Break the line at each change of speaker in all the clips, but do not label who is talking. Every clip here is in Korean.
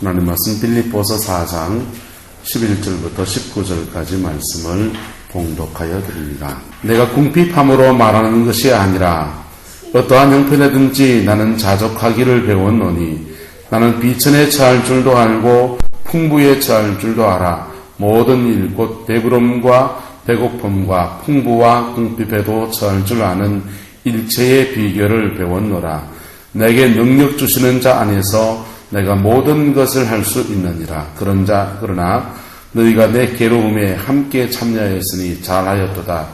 하나님 말씀 빌립보서 4장 11절부터 19절까지 말씀을 봉독하여 드립니다. 내가 궁핍함으로 말하는 것이 아니라 어떠한 형편에든지 나는 자족하기를 배웠노니 나는 비천에 처할 줄도 알고 풍부에 처할 줄도 알아. 모든 일 곧 배부름과 배고픔과 풍부와 궁핍에도 처할 줄 아는 일체의 비결을 배웠노라. 내게 능력 주시는 자 안에서 내가 모든 것을 할 수 있느니라. 그러나 너희가 내 괴로움에 함께 참여하였으니 잘하였도다.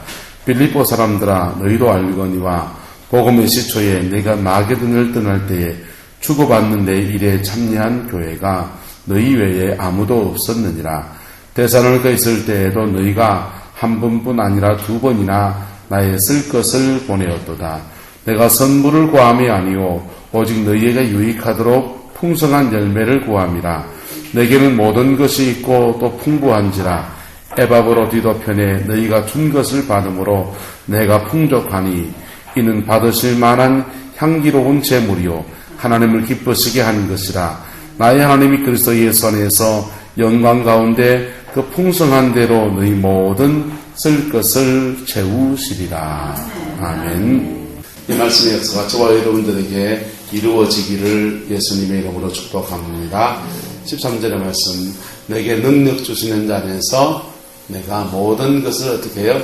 빌립보 사람들아, 너희도 알거니와 복음의 시초에 내가 마게도냐를 떠날 때에 주고받는 내 일에 참여한 교회가 너희 외에 아무도 없었느니라. 데살로니가에 있을 때에도 너희가 한 번뿐 아니라 두 번이나 나의 쓸 것을 보내었도다. 내가 선물을 구함이 아니오 오직 너희에게 유익하도록 풍성한 열매를 구함이라. 내게는 모든 것이 있고 또 풍부한지라. 에바브로디도 편에 너희가 준 것을 받음으로 내가 풍족하니 이는 받으실 만한 향기로운 제물이요 하나님을 기쁘시게 하는 것이라. 나의 하나님이 그리스도 예수 안에서 영광 가운데 그 풍성한 대로 너희 모든 쓸 것을 채우시리라. 아멘. 이 말씀의 역사가 저와 여러분들에게 이루어지기를 예수님의 이름으로 축복합니다. 13절의 말씀, 내게 능력 주시는 자 안에서 내가 모든 것을 어떻게 해요?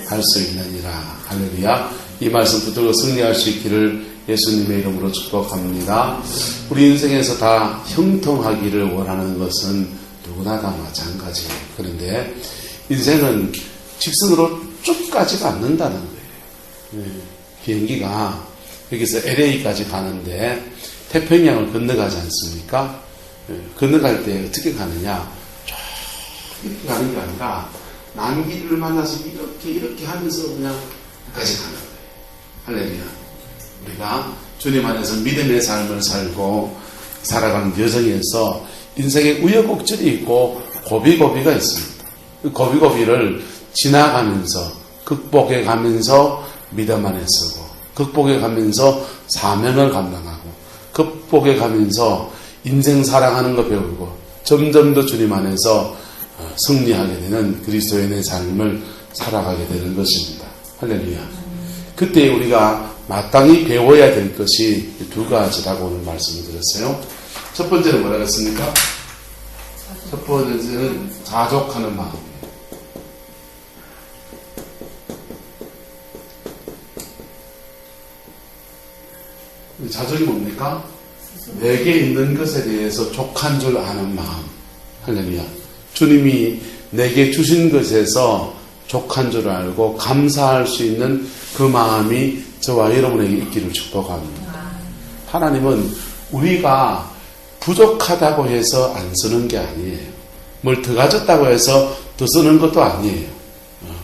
할 수 있느니라. 할렐루야. 이 말씀 붙들고 승리할 수 있기를 예수님의 이름으로 축복합니다. 우리 인생에서 다 형통하기를 원하는 것은 누구나 다 마찬가지예요. 그런데 인생은 직선으로 쭉 가지가 않는다는 거예요. 비행기가 여기서 LA까지 가는데 태평양을 건너가지 않습니까? 건너갈 때 어떻게 가느냐? 쭉 이렇게 가는 게 아니라 난기를 만나서 이렇게 하면서 그냥 끝까지 가는 거예요. 할렐루야. 우리가 주님 안에서 믿음의 삶을 살고 살아가는 여정에서 인생에 우여곡절이 있고 고비고비가 있습니다. 그 고비고비를 지나가면서 극복해 가면서 믿음 안에 서고 극복해 가면서 사명을 감당하고 극복해 가면서 인생 사랑하는 거 배우고 점점 더 주님 안에서 승리하게 되는 그리스도인의 삶을 살아가게 되는 것입니다. 할렐루야. 그때 우리가 마땅히 배워야 될 것이 두 가지라고 오늘 말씀을 드렸어요. 첫 번째는 뭐라고 했습니까? 첫 번째는 자족하는 마음이에요. 자족이 뭡니까? 내게 있는 것에 대해서 족한 줄 아는 마음. 할렐루야. 주님이 내게 주신 것에서 족한 줄 알고 감사할 수 있는 그 마음이 저와 여러분에게 있기를 축복합니다. 하나님은 우리가 부족하다고 해서 안 쓰는 게 아니에요. 뭘 더 가졌다고 해서 더 쓰는 것도 아니에요.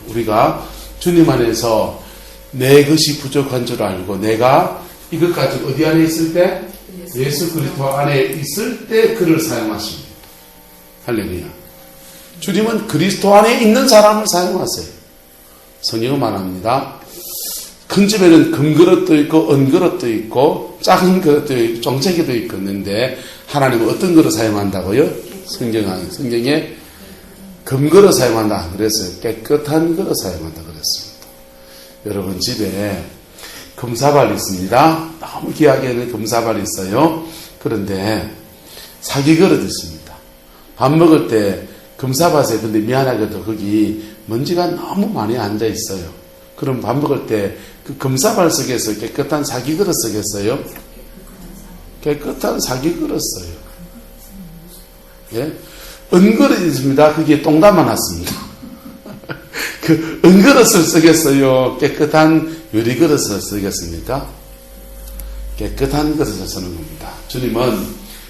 우리가 주님 안에서 내 것이 부족한 줄 알고 내가 이것 가지고 어디 안에 있을 때? 예수 그리스도 안에 있을 때 그를 사용하십니다. 할렐루야. 주님은 그리스도 안에 있는 사람을 사용하세요. 성경은 말합니다. 큰 집에는 금그릇도 있고 은그릇도 있고 작은 그릇도 있고 종채기도 있는데 하나님은 어떤 그릇 사용한다고요? 성경에 금그릇 사용한다 안 그랬어요. 깨끗한 그릇 사용한다 그랬습니다. 여러분 집에 금사발이 있습니다. 너무 귀하게 하는 금사발이 있어요. 그런데 사기 그릇이 있습니다. 밥 먹을 때 금사발에 근데 미안하게도 거기 먼지가 너무 많이 앉아 있어요. 그럼 밥 먹을 때 그 금사발 속에서 깨끗한 사기 그릇 쓰겠어요? 깨끗한 사기 그릇 써요. 예? 은그릇이 있습니다. 거기에 똥 담아놨습니다. 그 은그릇을 쓰겠어요? 깨끗한 유리그릇을 쓰겠습니까? 깨끗한 그릇을 쓰는 겁니다. 주님은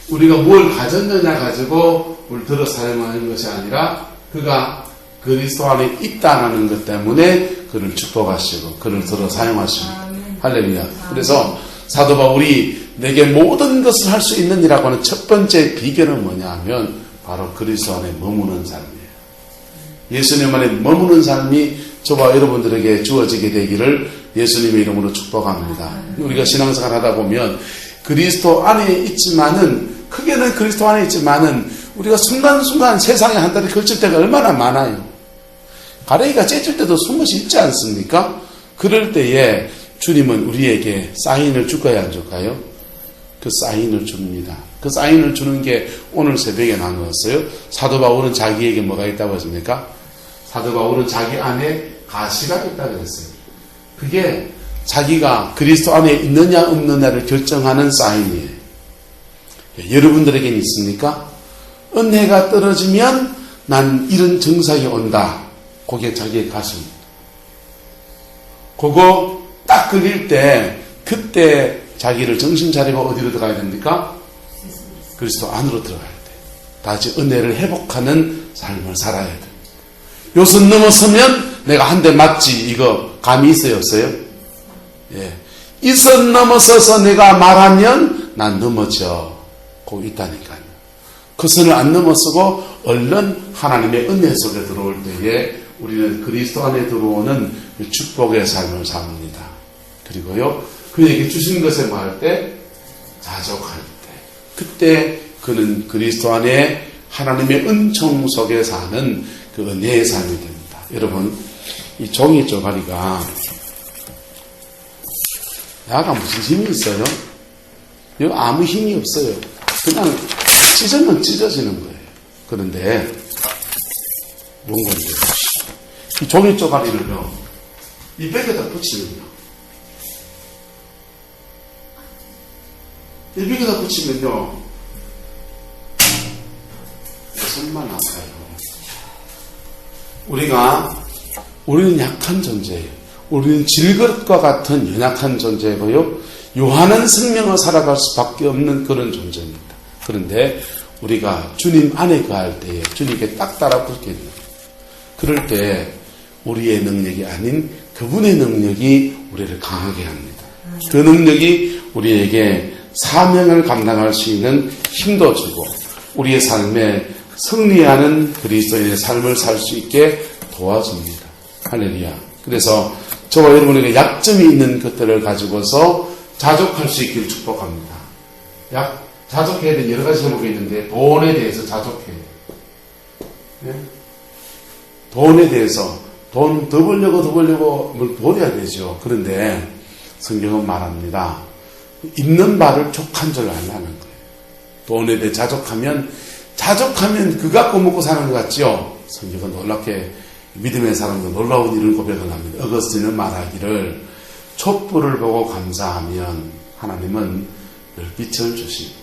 우리가 뭘 가졌느냐 가지고 뭘 들어 사용하는 것이 아니라 그가 그리스도 안에 있다는 것 때문에 그를 축복하시고 그를 들어 사용하십니다. 할렐루야. 그래서 사도 바울이 내게 모든 것을 할 수 있느니라고 하는 첫 번째 비결은 뭐냐 하면 바로 그리스도 안에 머무는 삶이에요. 예수님 안에 머무는 삶이 저와 여러분들에게 주어지게 되기를 예수님의 이름으로 축복합니다. 우리가 신앙생활 하다 보면 그리스도 안에 있지만은 크게는 그리스도 안에 있지만은 우리가 순간순간 세상에 한 달에 걸칠 때가 얼마나 많아요. 가래기가 째질 때도 숨을 쉬지 않습니까? 그럴 때에 주님은 우리에게 사인을 줄까요, 안 줄까요? 그 사인을 줍니다. 그 사인을 주는 게 오늘 새벽에 나누었어요. 사도 바울은 자기에게 뭐가 있다고 했습니까? 사도 바울은 자기 안에 가시가 있다고 했어요. 그게 자기가 그리스도 안에 있느냐 없느냐를 결정하는 사인이에요. 여러분들에게는 있습니까? 은혜가 떨어지면 난 이런 증상이 온다. 그게 자기의 가십니다. 그거 딱 걸릴 때 그때 자기를 정신 차리고 어디로 들어가야 됩니까? 그리스도 안으로 들어가야 돼. 다시 은혜를 회복하는 삶을 살아야 돼. 요 선 넘어서면 내가 한 대 맞지 이거 감이 있어요 없어요? 예. 이 선 넘어서서 내가 말하면 난 넘어져. 고 있다니까요. 그 선을 안 넘어서고 얼른 하나님의 은혜 속에 들어올 때에 우리는 그리스도 안에 들어오는 축복의 삶을 삽니다. 그리고요, 그에게 주신 것에 뭐 할 때? 자족할 때. 그때 그는 그리스도 안에 하나님의 은총 속에 사는 그 은혜의 삶이 됩니다. 여러분, 이 종이 쪼가리가 약간 무슨 힘이 있어요? 여기 아무 힘이 없어요. 그냥 찢으면 찢어지는 거예요. 그런데 뭔가 이 종이 쪼가리를요, 이 벽에다 붙이면요, 이 벽에다 붙이면요, 손만 아파요. 우리는 약한 존재예요. 우리는 질것과 같은 연약한 존재고요. 요한한 생명을 살아갈 수밖에 없는 그런 존재입니다. 그런데 우리가 주님 안에 거할 때에 주님께 딱 따라붙겠네요. 그럴 때 우리의 능력이 아닌 그분의 능력이 우리를 강하게 합니다. 그 능력이 우리에게 사명을 감당할 수 있는 힘도 주고 우리의 삶에 승리하는 그리스도인의 삶을 살 수 있게 도와줍니다. 할렐루야. 그래서 저와 여러분에게 약점이 있는 것들을 가지고서 자족할 수 있기를 축복합니다. 자족해야 되는 여러 가지 제목이 있는데 돈에 대해서 자족해야 돼요. 네? 돈에 대해서 돈 더 벌려고 뭘 벌여야 되죠. 그런데 성경은 말합니다. 있는 바를 족한 줄 알라는 거예요. 돈에 대해 자족하면 그 갖고 먹고 사는 것 같죠? 성경은 놀랍게 믿음의 사람도 놀라운 이런 고백을 합니다. 어거스틴은 말하기를 촛불을 보고 감사하면 하나님은 별빛을 주시고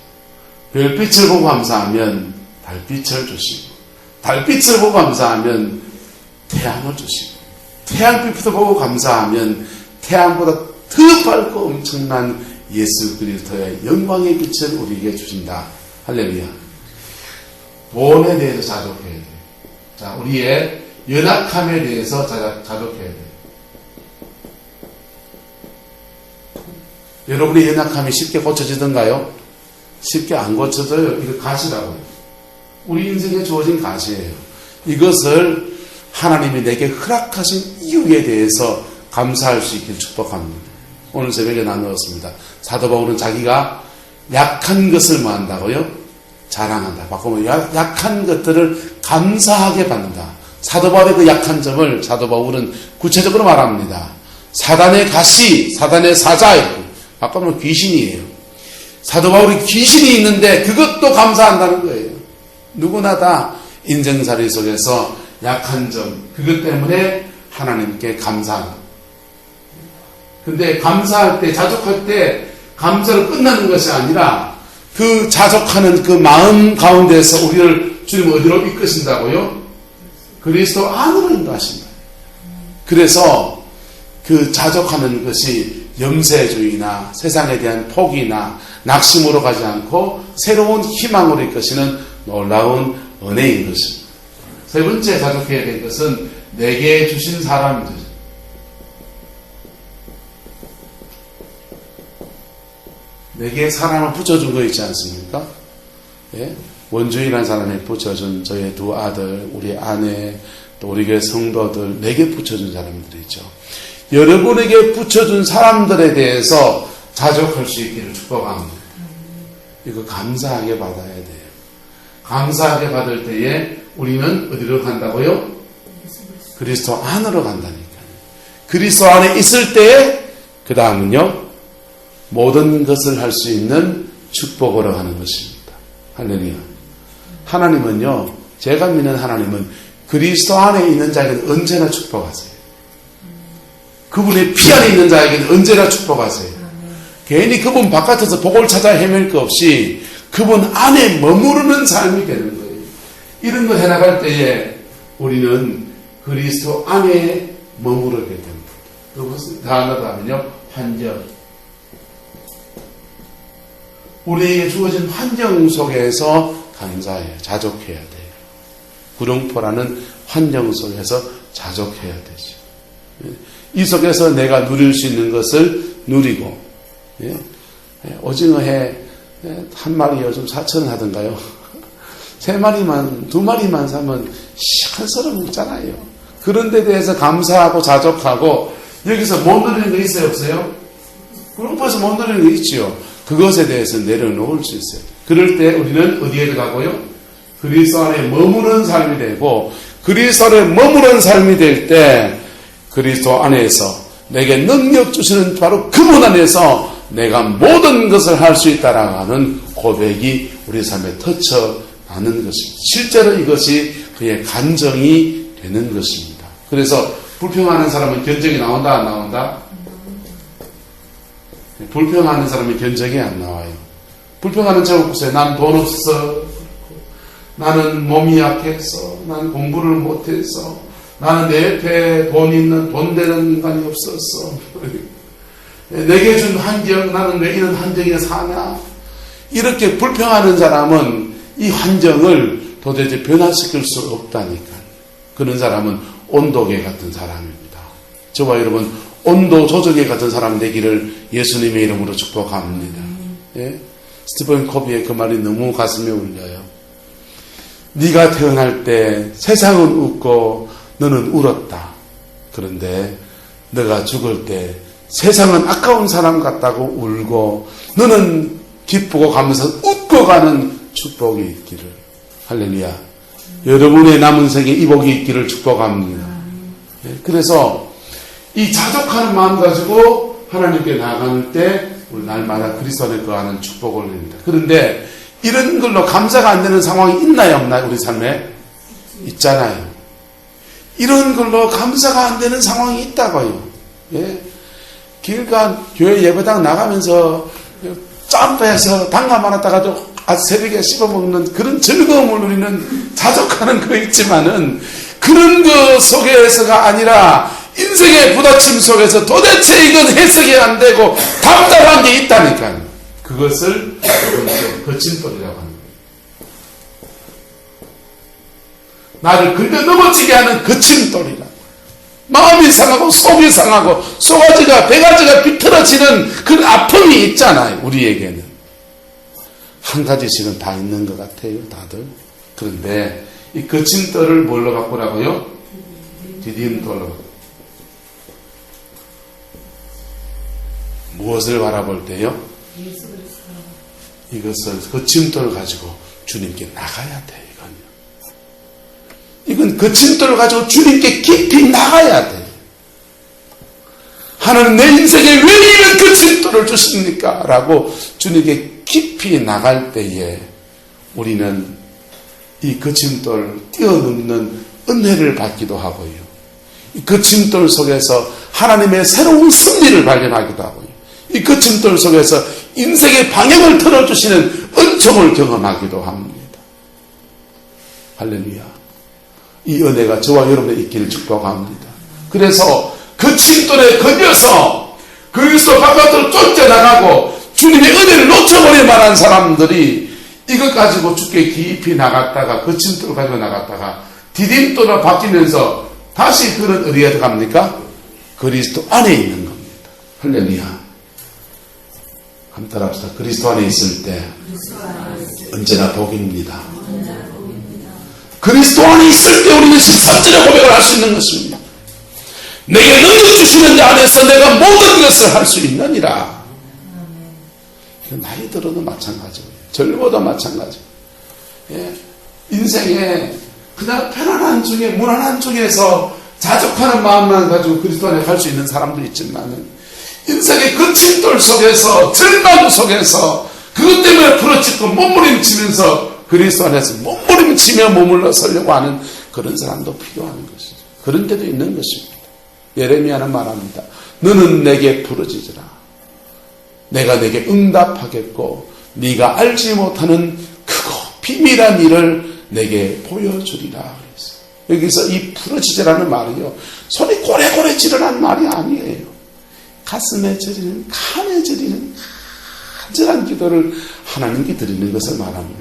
별빛을 보고 감사하면 달빛을 주시고 달빛을 보고 감사하면 태양을 주시고 태양빛을 보고 감사하면 태양보다 더 밝고 엄청난 예수 그리스도의 영광의 빛을 우리에게 주신다. 할렐루야. 돈에 대해서 자족해야 돼요. 자, 우리의 연약함에 대해서 자족해야 돼요. 여러분의 연약함이 쉽게 고쳐지던가요? 쉽게 안 고쳐져요. 이거 가시라고요. 우리 인생에 주어진 가시예요. 이것을 하나님이 내게 허락하신 이유에 대해서 감사할 수 있길 축복합니다. 오늘 새벽에 나누었습니다. 사도 바울은 자기가 약한 것을 뭐 한다고요? 자랑한다. 바꾸면 약한 것들을 감사하게 받는다. 사도 바울의 그 약한 점을 사도 바울은 구체적으로 말합니다. 사단의 가시, 사단의 사자, 바꾸면 귀신이에요. 사도 바울이 귀신이 있는데 그것도 감사한다는 거예요. 누구나 다 인생살이 속에서 약한 점, 그것 때문에 하나님께 감사한다. 근데 감사할 때, 자족할 때 감사로 끝나는 것이 아니라 그 자족하는 그 마음 가운데서 우리를 주님 어디로 이끄신다고요? 그리스도 안으로 인도하신다. 그래서 그 자족하는 것이 염세주의나 세상에 대한 포기나 낙심으로 가지 않고 새로운 희망으로 이끄시는 놀라운 은혜인 것입니다. 세 번째 자족해야 될 것은 내게 주신 사람들. 내게 사람을 붙여준 거 있지 않습니까? 예? 원주인이라는 사람이 붙여준 저의 두 아들, 우리 아내, 또 우리 교회 성도들, 내게 붙여준 사람들이 있죠. 여러분에게 붙여준 사람들에 대해서 자족할 수 있기를 축복합니다. 이거 감사하게 받아야 돼요. 감사하게 받을 때에 우리는 어디로 간다고요? 그리스도 안으로 간다니까요. 그리스도 안에 있을 때에 그 다음은요, 모든 것을 할 수 있는 축복으로 가는 것입니다. 할렐루야. 하나님은요, 제가 믿는 하나님은 그리스도 안에 있는 자에게는 언제나 축복하세요. 그분의 피 안에 있는 자에게는 언제나 축복하세요. 괜히 그분 바깥에서 복을 찾아 헤맬 것 없이 그분 안에 머무르는 삶이 되는 거예요. 이런 거 해나갈 때에 우리는 그리스도 안에 머무르게 됩니다. 그것은 다 하나도 하면요, 환경. 우리에게 주어진 환경 속에서 감사해요. 자족해야 돼요. 구룡포라는 환경 속에서 자족해야 되죠. 이 속에서 내가 누릴 수 있는 것을 누리고, 오징어회 한 마리 요즘 4,000원 하던가요? 3마리만, 2마리만 사면 한 썰어 먹잖아요. 그런 데 대해서 감사하고 자족하고, 여기서 못 누리는 거 있어요, 없어요? 구룡포에서 못 누리는 거 있지요. 그것에 대해서 내려놓을 수 있어요. 그럴 때 우리는 어디에 가고요? 그리스도 안에 머무는 삶이 되고, 그리스도 안에 머무는 삶이 될 때 그리스도 안에서 내게 능력 주시는 바로 그분 안에서 내가 모든 것을 할 수 있다라고 하는 고백이 우리 삶에 터쳐나는 것입니다. 실제로 이것이 그의 간정이 되는 것입니다. 그래서 불평하는 사람은 견적이 나온다, 안 나온다? 불평하는 사람이 견적이 안 나와요. 불평하는 제목 보세요. 난 돈 없어. 나는 몸이 약해서. 난 공부를 못해서. 나는 내 옆에 돈 되는 인간이 없었어. 내게 준 환경, 나는 왜 이런 환경에 사냐? 이렇게 불평하는 사람은 이 환경을 도대체 변화시킬 수 없다니까. 그런 사람은 온도계 같은 사람입니다. 저와 여러분, 온도 조정계 같은 사람 되기를 예수님의 이름으로 축복합니다. 예? 스티븐 코비의 그 말이 너무 가슴에 울려요. 네가 태어날 때 세상은 웃고 너는 울었다. 그런데 너가 죽을 때 세상은 아까운 사람 같다고 울고 너는 기쁘고 가면서 웃고 가는 축복이 있기를. 할렐루야. 여러분의 남은 생에 이 복이 있기를 축복합니다. 그래서 이 자족하는 마음 가지고 하나님께 나아갈 때 우리 날마다 그리스도 안에 거하는 축복을 냅니다. 그런데 이런 걸로 감사가 안 되는 상황이 있나요, 없나요? 우리 삶에? 있잖아요. 이런 걸로 감사가 안 되는 상황이 있다고요. 예? 길가 교회 예배당 나가면서 점프해서 당감 하나 따가지고 새벽에 씹어먹는 그런 즐거움을 누리는 자족하는 거 있지만은 그런 거 속에서가 아니라 인생의 부딪힘 속에서 도대체 이건 해석이 안 되고 답답한 게 있다니까요. 그것을 거침돌이라고 하는 거예요. 나를 긁어 넘어지게 하는 거침돌이라고. 마음이 상하고 속이 상하고 속아지가 배가지가 비틀어지는 그런 아픔이 있잖아요. 우리에게는. 한 가지씩은 다 있는 것 같아요. 다들. 그런데 이 거침돌을 뭘로 바꾸라고요? 디딤돌로. 무엇을 바라볼 때요? 이것을 거침돌을 가지고 주님께 나가야 돼. 이건 거침돌을 가지고 주님께 깊이 나가야 돼. 하나님 내 인생에 왜 이런 거침돌을 주십니까? 라고 주님께 깊이 나갈 때에 우리는 이 거침돌을 뛰어넘는 은혜를 받기도 하고요. 이 거침돌 속에서 하나님의 새로운 승리를 발견하기도 하고요. 이 거침돌 속에서 인생의 방향을 틀어주시는 은총을 경험하기도 합니다. 할렐루야. 이 은혜가 저와 여러분의 있기를 축복합니다. 그래서 거침돌에 걸려서 그리스도 바깥으로 쫓겨나가고 주님의 은혜를 놓쳐버릴 만한 사람들이 이것 가지고 주께 깊이 나갔다가 거침돌 가지고 나갔다가 디딤돌로 바뀌면서 다시 그런 어디에 갑니까? 그리스도 안에 있는 겁니다. 할렐루야. 한번 따라합시다. 그리스도 안에 있을 때 언제나 복입니다. 그리스도 안에 있을 때 우리는 13절의 고백을 할 수 있는 것입니다. 내게 능력 주시는 자 안에서 내가 모든 것을 할 수 있느니라. 이건 나이 들어도 마찬가지예요. 절보다 마찬가지. 예. 인생에 그냥 편안한 중에, 무난한 중에서 자족하는 마음만 가지고 그리스도 안에 갈 수 있는 사람도 있지만은, 인생의 거친 돌 속에서, 절망 속에서, 그것 때문에 부러지고 몸부림치면서 그리스도 안에서 몸부림치며 머물러 서려고 하는 그런 사람도 필요한 것이죠. 그런 데도 있는 것입니다. 예레미야는 말합니다. 너는 내게 부르짖으라. 내가 내게 응답하겠고 네가 알지 못하는 크고 비밀한 일을 내게 보여주리라 그랬어요. 여기서 이 부르짖으라는 말이요, 손이 고래고래 지르라는 말이 아니에요. 가슴에 저리는, 간에 저리는 간절한 기도를 하나님께 드리는 것을 말합니다.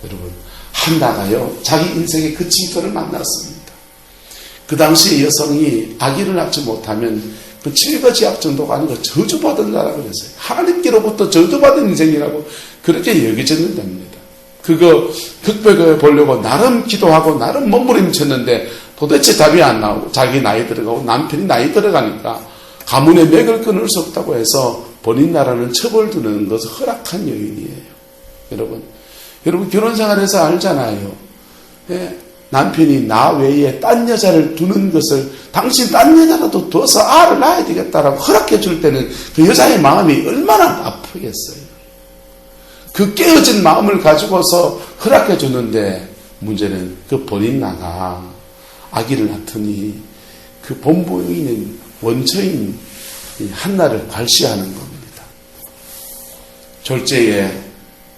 여러분, 한나가요, 자기 인생의 그 징표를 만났습니다. 그 당시에 여성이 아기를 낳지 못하면 그 질거지약 정도가 아니고 저주받은 자라 그랬어요. 하나님께로부터 저주받은 인생이라고 그렇게 여겨졌는 됩니다. 그거 극복해 보려고 나름 기도하고 나름 몸부림쳤는데 도대체 답이 안 나오고, 자기 나이 들어가고 남편이 나이 들어가니까 가문의 맥을 끊을 수 없다고 해서 본인 나라는 처벌두는 것을 허락한 여인이에요. 여러분 결혼생활에서 알잖아요. 예, 남편이 나 외에 딴 여자를 두는 것을 당신 딴 여자라도 둬서 알을 낳아야 되겠다라고 허락해 줄 때는 그 여자의 마음이 얼마나 아프겠어요. 그 깨어진 마음을 가지고서 허락해 주는데, 문제는 그 본인 나가 아기를 낳더니 그 본부인인 원처인 한나를 괄시하는 겁니다. 졸제에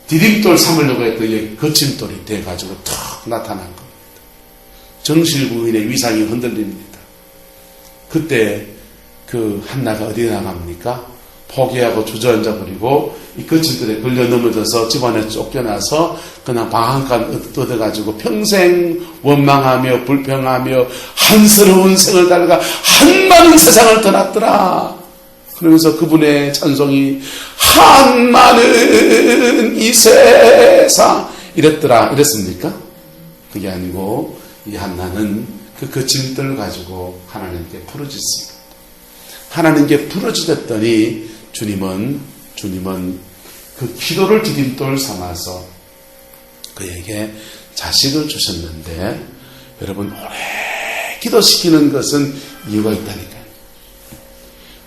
디딤돌 삼으려고 했던 게 거침돌이 돼가지고 탁 나타난 겁니다. 정실부인의 위상이 흔들립니다. 그때 그 한나가 어디 나갑니까? 포기하고 주저앉아 버리고 이 거침돌에 걸려 넘어져서 집안에 쫓겨나서 그냥 방 한 칸 얻어가지고 평생 원망하며 불평하며 한스러운 생을 달가 한많은 세상을 떠났더라. 그러면서 그분의 찬송이 한많은 이 세상 이랬더라. 이랬습니까? 그게 아니고 이 한나는 그 거침돌을 가지고 하나님께 부르짖습니다. 하나님께 부르짖었더니 주님은 그 기도를 디딤돌 삼아서 그에게 자식을 주셨는데, 여러분, 오래 기도시키는 것은 이유가 있다니까요.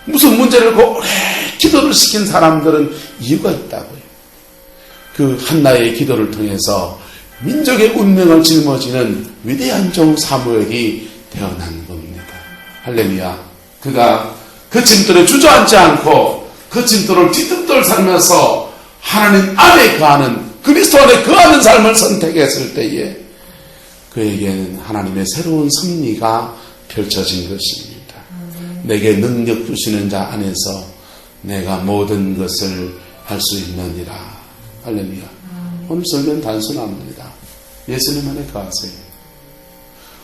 무슨 문제를 오래 기도를 시킨 사람들은 이유가 있다고요. 그 한나의 기도를 통해서 민족의 운명을 짊어지는 위대한 종 사무엘이 태어난 겁니다. 할렐루야. 그가 거침돌에 주저앉지 않고 거침돌을 디딤돌 삼면서 하나님 안에 거하는, 그리스도 안에 거하는 삶을 선택했을 때에 그에게는 하나님의 새로운 섭리가 펼쳐진 것입니다. 내게 능력 주시는 자 안에서 내가 모든 것을 할 수 있느니라. 할렐루야. 오늘 설교는 단순합니다. 예수님 안에 거하세요.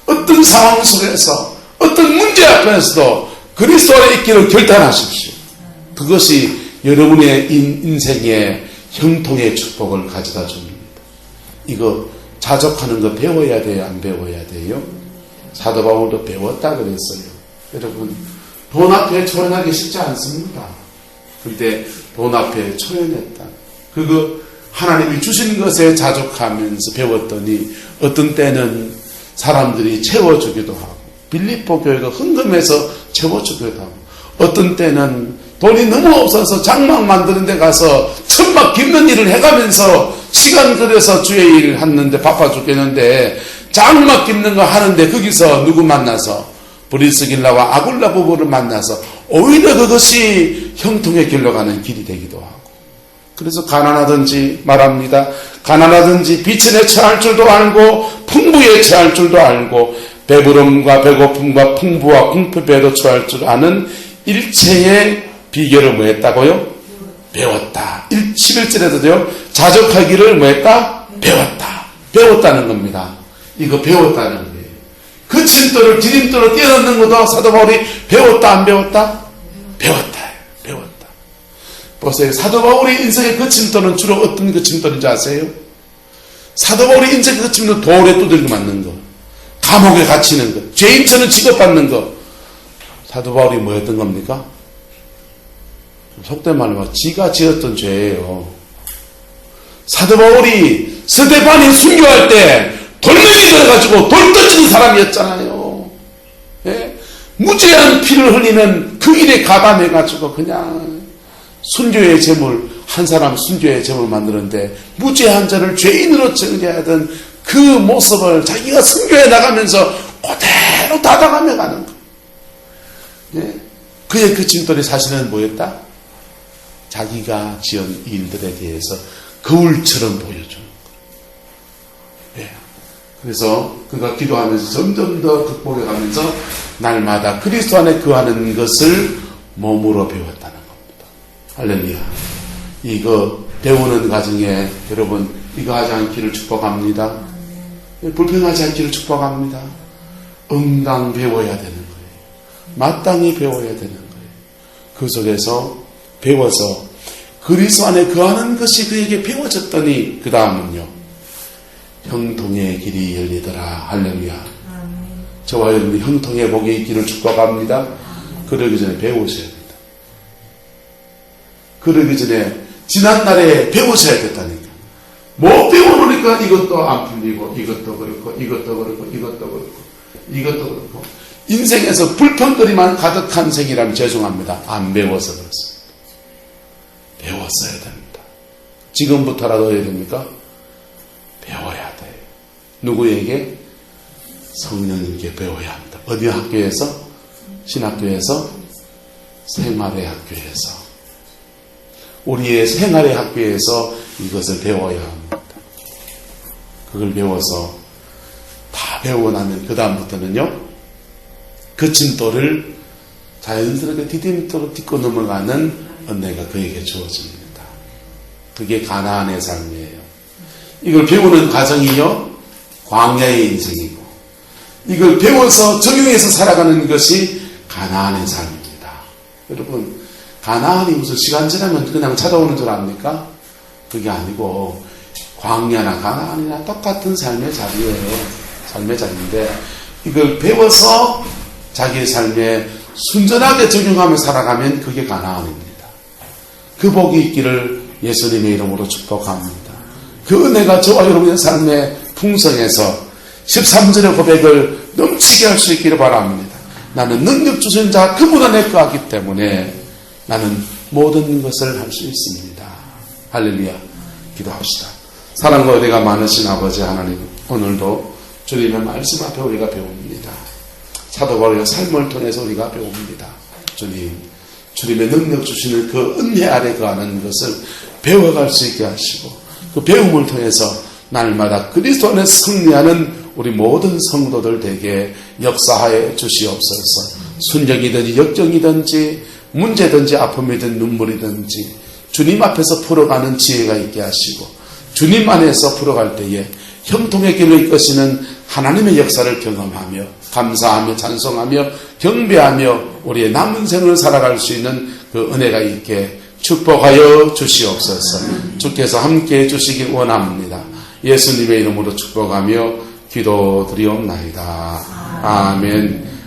어떤 상황 속에서, 어떤 문제 앞에서도 그리스도 안에 있기를 결단하십시오. 그것이 여러분의 인생의 형통의 축복을 가져다 줍니다. 이거 자족하는 거 배워야 돼요? 안 배워야 돼요? 사도 바울도 배웠다 그랬어요. 여러분, 돈 앞에 초연하기 쉽지 않습니다. 그런데 돈 앞에 초연했다. 그거 하나님이 주신 것에 자족하면서 배웠더니 어떤 때는 사람들이 채워주기도 하고, 빌립보 교회가 헌금해서 채워주기도 하고, 어떤 때는 돈이 너무 없어서 장막 만드는 데 가서 천막 깁는 일을 해가면서 시간 들여서 주의 일을 했는데 바빠 죽겠는데, 장막 깁는 거 하는데 거기서 누구 만나서 브리스길라와 아굴라 부부를 만나서 오히려 그것이 형통의 길로 가는 길이 되기도 하고, 그래서 가난하든지 말합니다. 가난하든지 비천에 처할 줄도 알고 풍부에 처할 줄도 알고 배부름과 배고픔과 풍부와 궁핍에도 처할 줄 아는 일체의 비결을 뭐 했다고요? 배웠다. 11절에도요. 자족하기를 뭐 했다? 배웠다. 배웠다는 겁니다. 이거 배웠다는 거예요. 그 침돌을 디딤돌로 뛰어넘는 것도 사도 바울이 배웠다 안 배웠다? 배웠다. 배웠다. 보세요. 사도 바울의 인생의 거침돌은 주로 어떤 거침돌인지 아세요? 사도 바울의 인생의 거침돌은 돌에 두들겨 맞는 거, 감옥에 갇히는 거, 죄인처럼 취급받는 거. 사도 바울이 뭐였던 겁니까? 속된 말로 지가 지었던 죄예요. 사도 바울이 스데반이 순교할 때 돌멩이 들어가지고 돌 던지는 사람이었잖아요. 예? 무죄한 피를 흘리는 그 일에 가담해가지고 그냥 순교의 제물, 한 사람 순교의 제물 만드는데 무죄한 자를 죄인으로 정죄하던 그 모습을 자기가 순교해 나가면서 그대로 다가가며 가는 거예요. 예? 그의 그 진돌이 사실은 뭐였다? 자기가 지은 일들에 대해서 거울처럼 보여주는 거예요. 예. 그래서 그가 기도하면서 점점 더 극복해가면서 날마다 그리스도 안에 거하는 것을 몸으로 배웠다는 겁니다. 할렐루야. 이거 배우는 과정에 여러분 이거 하지 않기를 축복합니다. 불평하지 않기를 축복합니다. 응당 배워야 되는 거예요. 마땅히 배워야 되는 거예요. 그 속에서 배워서 그리스도 안에 거하는 것이 그에게 배워졌더니 그 다음은요. 형통의 길이 열리더라. 할렐루야. 저와 여러분이 형통의 복이 있기를 축복합니다. 그러기 전에 배우셔야 됩니다. 그러기 전에 지난날에 배우셔야 됐다니까. 못 배워놓으니까 이것도 안 풀리고 이것도 그렇고 이것도 그렇고 이것도 그렇고 이것도 그렇고 인생에서 불평거리만 가득한 생이라면 죄송합니다. 안 배워서 그렇습니다. 배웠어야 됩니다. 지금부터라도 해야 됩니까? 배워야 돼요. 누구에게? 성령님께 배워야 합니다. 어디 학교에서? 신학교에서? 생활의 학교에서. 우리의 생활의 학교에서 이것을 배워야 합니다. 그걸 배워서 다 배우고 나면 그 다음부터는요. 그 진도를 자연스럽게 디딤돌로 딛고 넘어가는 은혜가 그에게 주어집니다. 그게 가나안의 삶이에요. 이걸 배우는 과정이요. 광야의 인생이고 이걸 배워서 적용해서 살아가는 것이 가나안의 삶입니다. 여러분 가나안이 무슨 시간 지나면 그냥 찾아오는 줄 압니까? 그게 아니고 광야나 가나안이나 똑같은 삶의 자리예요. 삶의 자리인데 이걸 배워서 자기의 삶에 순전하게 적용하며 살아가면 그게 가나안입니다. 그 복이 있기를 예수님의 이름으로 축복합니다. 그 은혜가 저와 여러분의 삶에 풍성해서 13절의 고백을 넘치게 할 수 있기를 바랍니다. 나는 능력 주신 자 그분 안에 거하기 때문에 나는 모든 것을 할 수 있습니다. 할렐루야. 기도합시다. 사랑과 은혜가 많으신 아버지 하나님, 오늘도 주님의 말씀 앞에 우리가 배웁니다. 사도 바울의 삶을 통해서 우리가 배웁니다. 주님, 주님의 능력 주시는 그 은혜 아래 거하는 것을 배워갈 수 있게 하시고 그 배움을 통해서 날마다 그리스도 안에 승리하는 우리 모든 성도들 되게 역사하여 주시옵소서. 순정이든지 역정이든지 문제든지 아픔이든 눈물이든지 주님 앞에서 풀어가는 지혜가 있게 하시고 주님 안에서 풀어갈 때에 형통의 길로 이끄시는 하나님의 역사를 경험하며 감사하며 찬송하며 경배하며 우리의 남은 생을 살아갈 수 있는 그 은혜가 있게 축복하여 주시옵소서. 주께서 함께해 주시길 원합니다. 예수님의 이름으로 축복하며 기도드리옵나이다. 아멘.